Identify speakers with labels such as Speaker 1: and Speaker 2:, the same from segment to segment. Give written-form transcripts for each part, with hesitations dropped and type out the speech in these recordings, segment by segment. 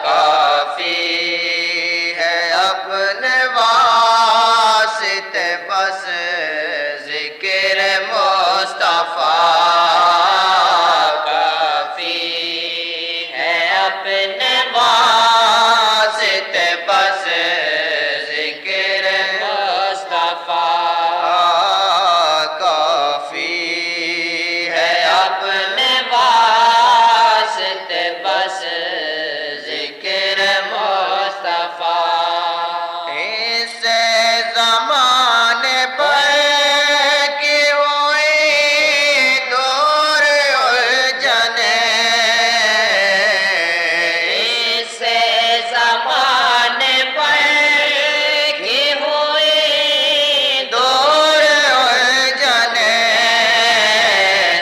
Speaker 1: کافی ہے اپنے واسطے بس ذکر مصطفیٰ کافی ہے اپنے واسطے بس ذکر مصطفیٰ کافی ہے اپنے واسطے بس ذکر مصطفیٰ اس زمانے پر کی ہوئی دور الجھنیں اس زمانے پر کی ہوئی دور الجھنیں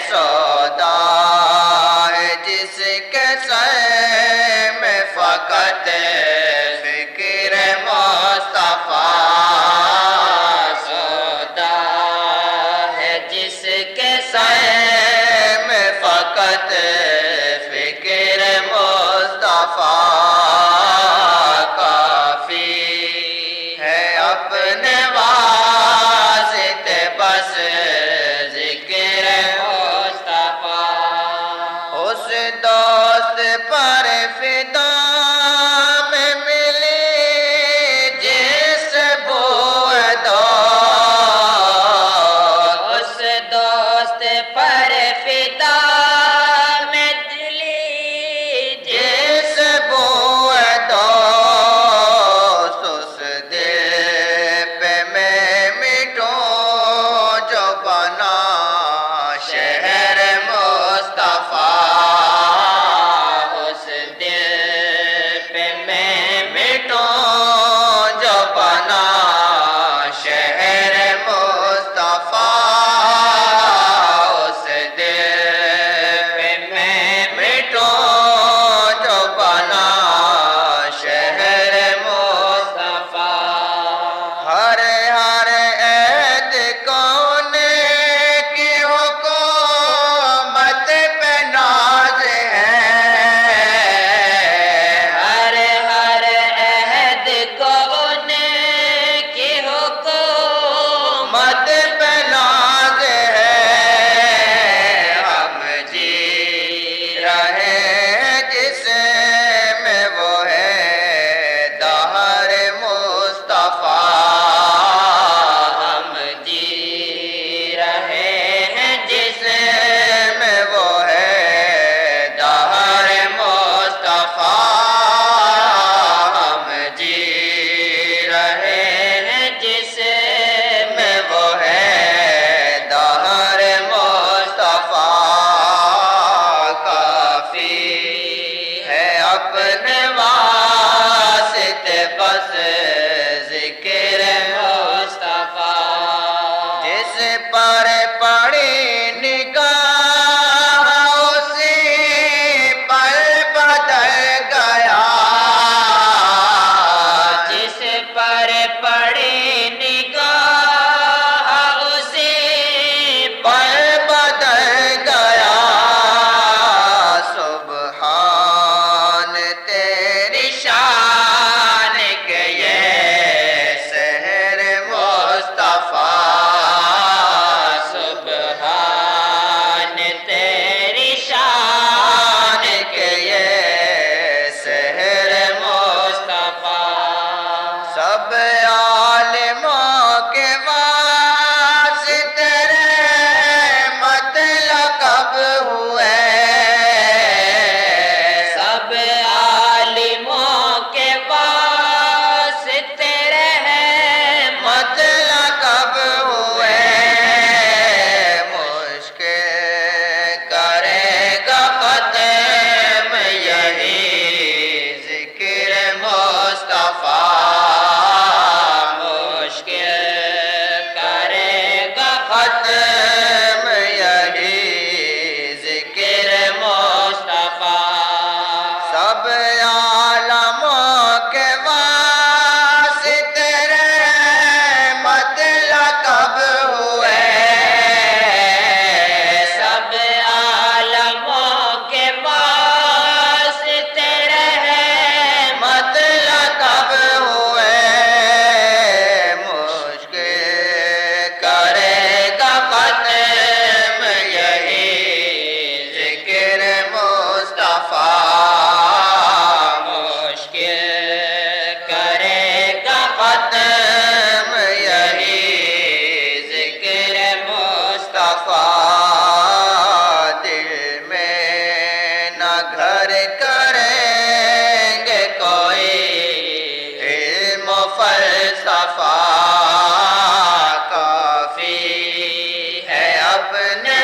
Speaker 1: سودا ہے جس کے سر میں فقط فکر مصطفیٰ سودا ہے جس کے سر میں فقط فکر مصطفیٰ کافی ہے اپنے واسطے بس ذکر مصطفیٰ اس دوست پر فدا میں ملی جس اس دوست پر فدا میں دلی جس دوست اس دل پہ میں مٹوں جو بنا شہر مصطفیٰ اس دل پہ میں مٹوں جو بنا شہر مصطفیٰ اس دل پہ میں مٹوں جو بنا شہر مصطفیٰ ہر عہد کون کی حکومت پہ ناز ہے ہر عہد کون کی حکومت پہ ناز ہے ہم جی رہے جس میں وہ ہے دہر مصطفیٰ ہم جی رہے ہیں جس میں وہ ہے دہر مصطفیٰ ہم جی رہے ہیں جس میں وہ ہے دہر مصطفیٰ کافی ہے اپنے واسطے بس ذکر مصطفیٰ جس پر پڑی نگاہ اسی پر بدل گیا جس پر پڑی نگاہ اسی پر بدل گیا سبحان تیری شان کے یہ شہر مصطفیٰ کرے گا ختم یہی ذکر مصطفیٰ مشکل کرے گا ختم یہی ذکر مصطفیٰ دل میں نہ گھر کریں گے کوئی علم و فلسفہ کافی ہے اپنے